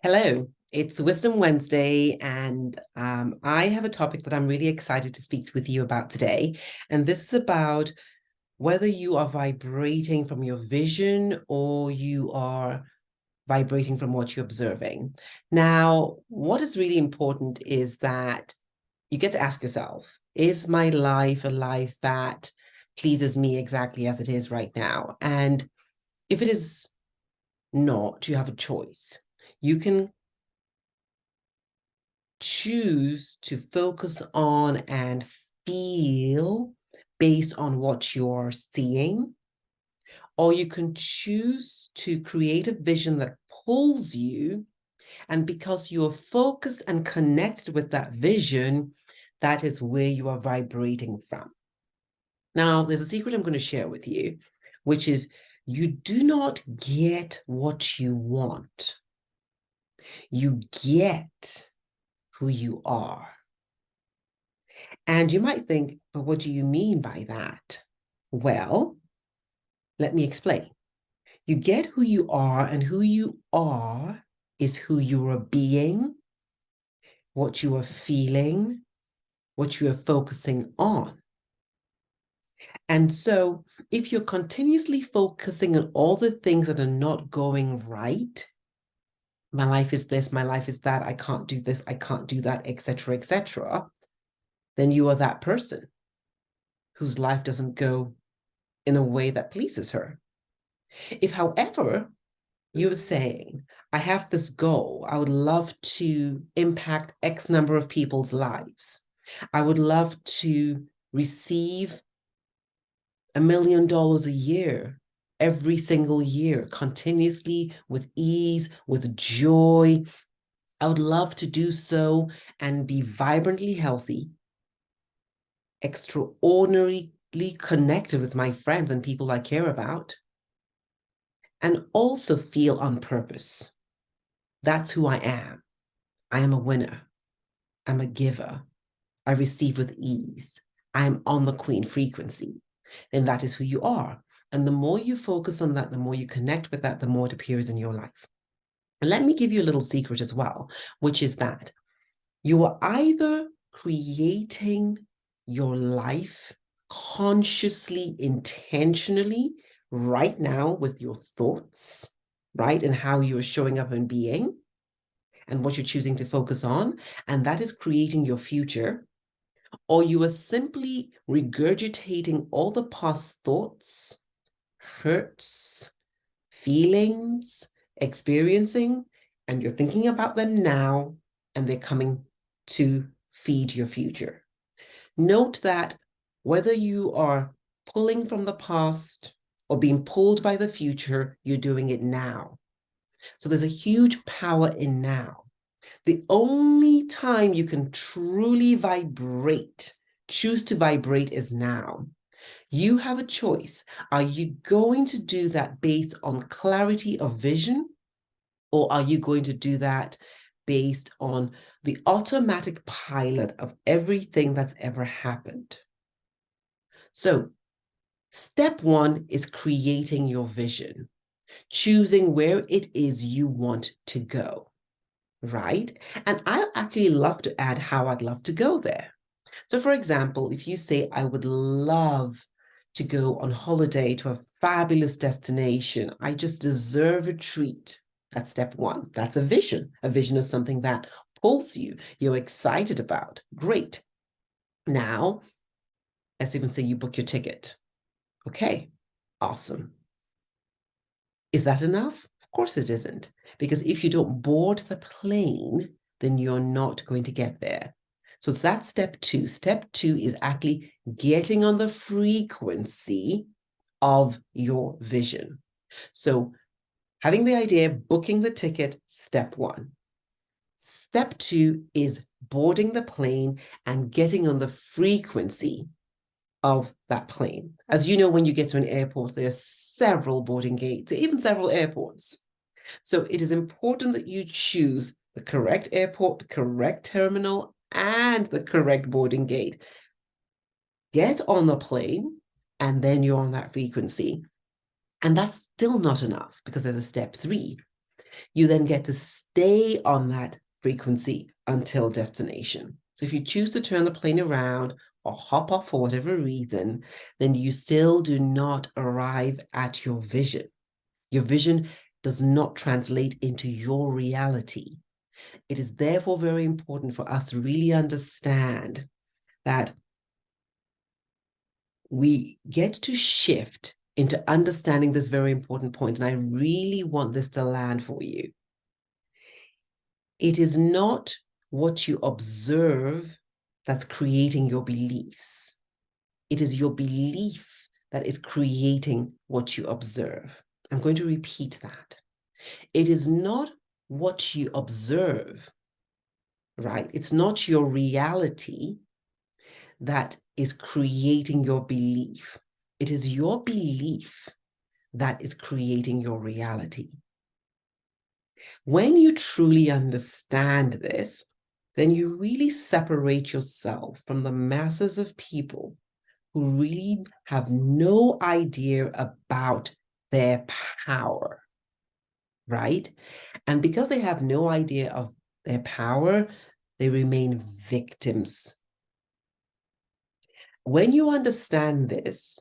Hello, it's Wisdom Wednesday, and I have a topic that I'm really excited to speak with you about today. And this is about whether you are vibrating from your vision or you are vibrating from what you're observing. Now, what is really important is that you get to ask yourself, is my life a life that pleases me exactly as it is right now? And if it is not, you have a choice. You can choose to focus on and feel based on what you're seeing, or you can choose to create a vision that pulls you. And because you're focused and connected with that vision, that is where you are vibrating from. Now, there's a secret I'm going to share with you, which is you do not get what you want. You get who you are. And you might think, but what do you mean by that? Well, let me explain. You get who you are, and who you are is who you are being, what you are feeling, what you are focusing on. And so if you're continuously focusing on all the things that are not going right, my life is this, my life is that, I can't do this, I can't do that, etc., then you are that person whose life doesn't go in a way that pleases her. If, however, you're saying, I have this goal, I would love to impact X number of people's lives, I would love to receive $1 million a year, every single year, continuously, with ease, with joy. I would love to do so and be vibrantly healthy, extraordinarily connected with my friends and people I care about, and also feel on purpose. That's who I am. I am a winner. I'm a giver. I receive with ease. I am on the queen frequency. Then that is who you are. And the more you focus on that, the more you connect with that, the more it appears in your life. And let me give you a little secret as well, which is that you are either creating your life consciously, intentionally, right now with your thoughts, right? And how you are showing up and being and what you're choosing to focus on. And that is creating your future. Or you are simply regurgitating all the past thoughts, hurts, feelings, experiencing, and you're thinking about them now, and they're coming to feed your future. Note that whether you are pulling from the past or being pulled by the future, you're doing it now. So there's a huge power in now. The only time you can truly vibrate, choose to vibrate, is now. You have a choice. Are you going to do that based on clarity of vision, or are you going to do that based on the automatic pilot of everything that's ever happened? So, step one is creating your vision, choosing where it is you want to go, right? And I actually love to add how I'd love to go there. So, for example, if you say, I would love to go on holiday to a fabulous destination, I just deserve a treat. That's step one. That's a vision. A vision is something that pulls you, you're excited about. Great. Now, let's even say you book your ticket. Okay, awesome. Is that enough? Of course it isn't. Because if you don't board the plane, then you're not going to get there. So that's step two. Step two is actually getting on the frequency of your vision. So having the idea, booking the ticket, step one. Step two is boarding the plane and getting on the frequency of that plane. As you know, when you get to an airport, there are several boarding gates, even several airports. So it is important that you choose the correct airport, the correct terminal, and the correct boarding gate. Get on the plane, and then you're on that frequency. And that's still not enough, because there's a step three. You then get to stay on that frequency until destination. So if you choose to turn the plane around or hop off for whatever reason, then you still do not arrive at your vision. Your vision does not translate into your reality. It is therefore very important for us to really understand that we get to shift into understanding this very important point. And I really want this to land for you. It is not what you observe that's creating your beliefs. It is your belief that is creating what you observe. I'm going to repeat that. It is not what you observe, right? It's not your reality that is creating your belief. It is your belief that is creating your reality. When you truly understand this, then you really separate yourself from the masses of people who really have no idea about their power, right? And because they have no idea of their power, they remain victims. When you understand this,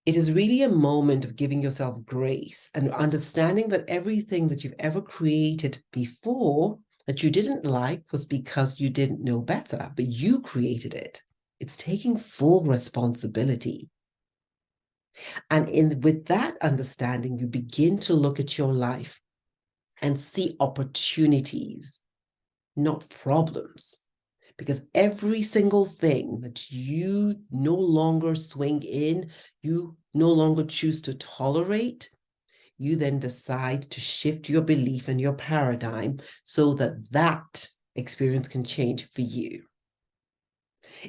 it is really a moment of giving yourself grace and understanding that everything that you've ever created before that you didn't like was because you didn't know better, but you created it. It's taking full responsibility. And with that understanding, you begin to look at your life and see opportunities, not problems. Because every single thing that you no longer swing in, you no longer choose to tolerate, you then decide to shift your belief and your paradigm so that that experience can change for you.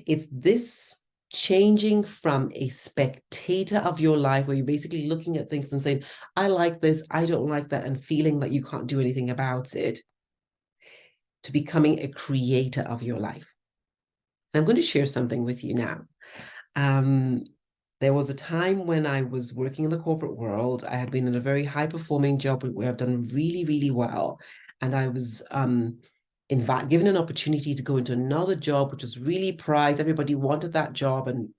It's this changing from a spectator of your life where you're basically looking at things and saying, I like this, I don't like that, and feeling that you can't do anything about it, to becoming a creator of your life. And I'm going to share something with you now. There was a time when I was working in the corporate world. I had been in a very high-performing job where I've done really, really well. And I was given an opportunity to go into another job, which was really prized. Everybody wanted that job. And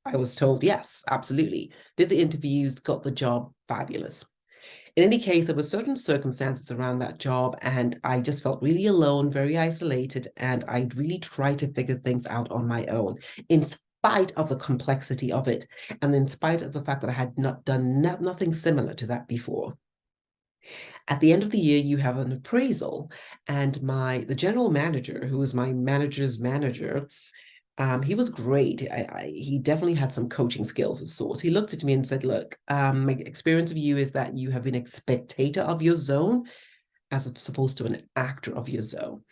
I was told, yes, absolutely. Did the interviews, got the job, fabulous. In any case, there were certain circumstances around that job, and I just felt really alone, very isolated, and I really tried to figure things out on my own, in spite of the complexity of it, and in spite of the fact that I had not done nothing similar to that before. At the end of the year, you have an appraisal, and the general manager, who was my manager's manager, he was great. He definitely had some coaching skills of sorts. He looked at me and said, look, my experience of you is that you have been a spectator of your zone as opposed to an actor of your zone.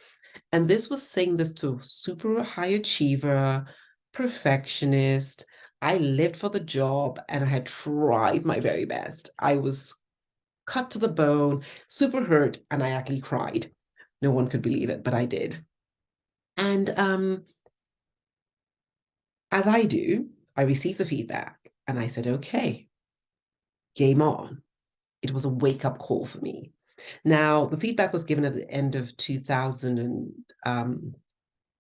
And this was saying this to super high achiever, perfectionist. I lived for the job and I had tried my very best. I was cut to the bone, super hurt, and I actually cried. No one could believe it, but I did. And as I do, I received the feedback and I said, okay, game on. It was a wake-up call for me. Now, the feedback was given at the end of 2007,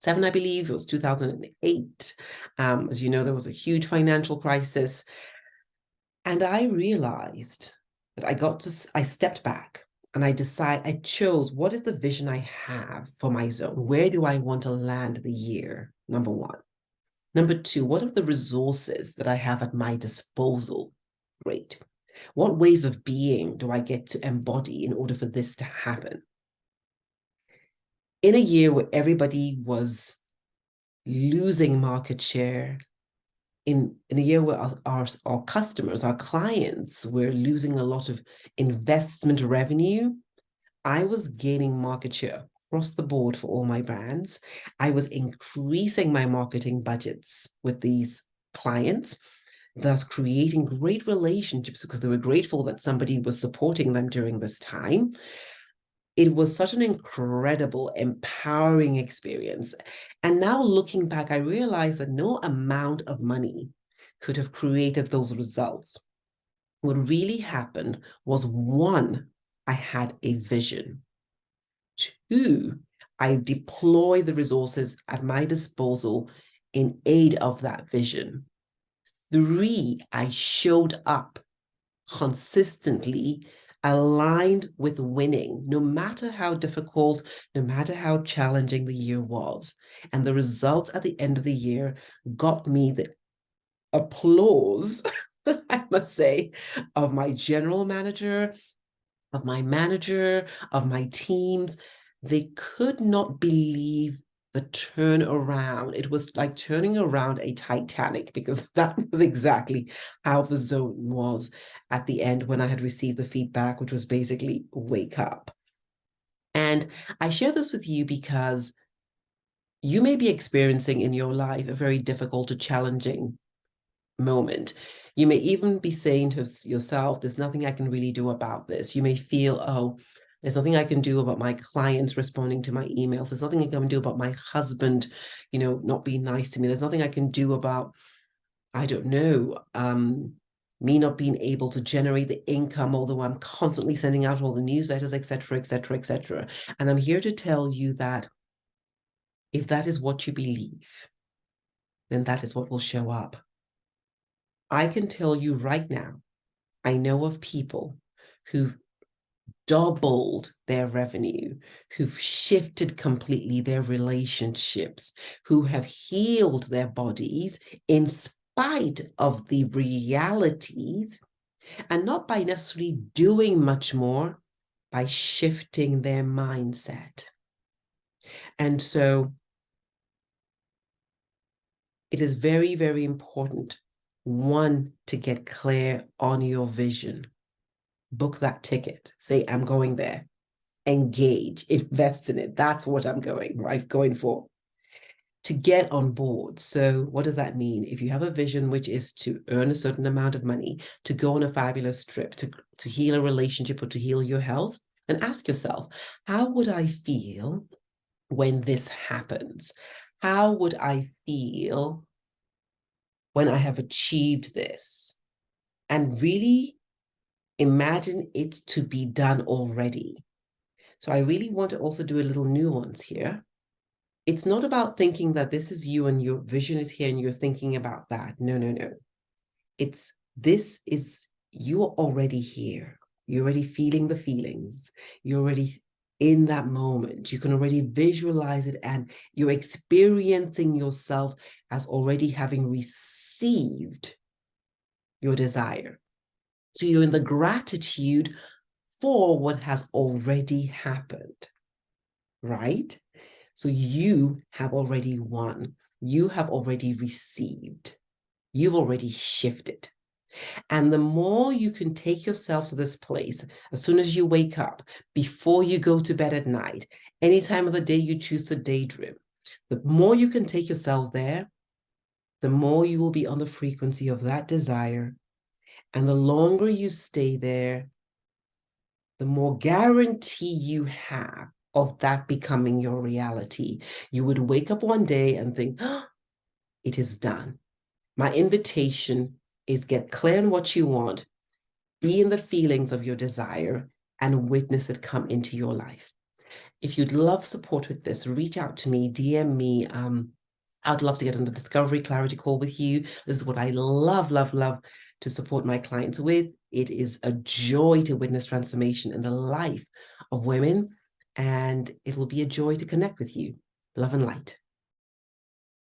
I believe. It was 2008. As you know, there was a huge financial crisis. And I realized that I stepped back and I chose what is the vision I have for my zone? Where do I want to land the year? Number one. Number two, what are the resources that I have at my disposal? Great. What ways of being do I get to embody in order for this to happen? In a year where everybody was losing market share, in a year where our customers, our clients were losing a lot of investment revenue, I was gaining market share across the board for all my brands. I was increasing my marketing budgets with these clients, thus creating great relationships because they were grateful that somebody was supporting them during this time. It was such an incredible, empowering experience. And now looking back, I realized that no amount of money could have created those results. What really happened was, one, I had a vision. 2, I deploy the resources at my disposal in aid of that vision. 3, I showed up consistently aligned with winning, no matter how difficult, no matter how challenging the year was. And the results at the end of the year got me the applause, I must say, of my general manager, of my manager, of my teams. They could not believe the turnaround. It was like turning around a Titanic, because that was exactly how the zone was at the end when I had received the feedback, which was basically wake up. And I share this with you because you may be experiencing in your life a very difficult or challenging moment. You may even be saying to yourself, there's nothing I can really do about this. You may feel, oh, there's nothing I can do about my clients responding to my emails. There's nothing I can do about my husband, not being nice to me. There's nothing I can do about, I don't know, me not being able to generate the income, although I'm constantly sending out all the newsletters, etc., etc., etc. And I'm here to tell you that if that is what you believe, then that is what will show up. I can tell you right now, I know of people who've doubled their revenue, who've shifted completely their relationships, who have healed their bodies in spite of the realities, and not by necessarily doing much more, by shifting their mindset. And so it is very, very important, one, to get clear on your vision. Book that ticket. Say, I'm going there. Engage, invest in it. That's what I'm going for. To get on board. So what does that mean? If you have a vision, which is to earn a certain amount of money, to go on a fabulous trip, to heal a relationship or to heal your health, and ask yourself, how would I feel when this happens? How would I feel when I have achieved this? And really imagine it to be done already. So I really want to also do a little nuance here. It's not about thinking that this is you and your vision is here and you're thinking about that. No, no, no. You are already here. You're already feeling the feelings. You're already in that moment. You can already visualize it, and you're experiencing yourself as already having received your desire. So you're in the gratitude for what has already happened, right? So you have already won. You have already received. You've already shifted. And the more you can take yourself to this place, as soon as you wake up, before you go to bed at night, any time of the day you choose to daydream, the more you can take yourself there, the more you will be on the frequency of that desire. And the longer you stay there, the more guarantee you have of that becoming your reality. You would wake up one day and think, oh, it is done. My invitation is get clear on what you want, be in the feelings of your desire, and witness it come into your life. If you'd love support with this, reach out to me, DM me. I'd love to get on the discovery clarity call with you. This is what I love, love, love to support my clients with. It is a joy to witness transformation in the life of women, and it will be a joy to connect with you. Love and light.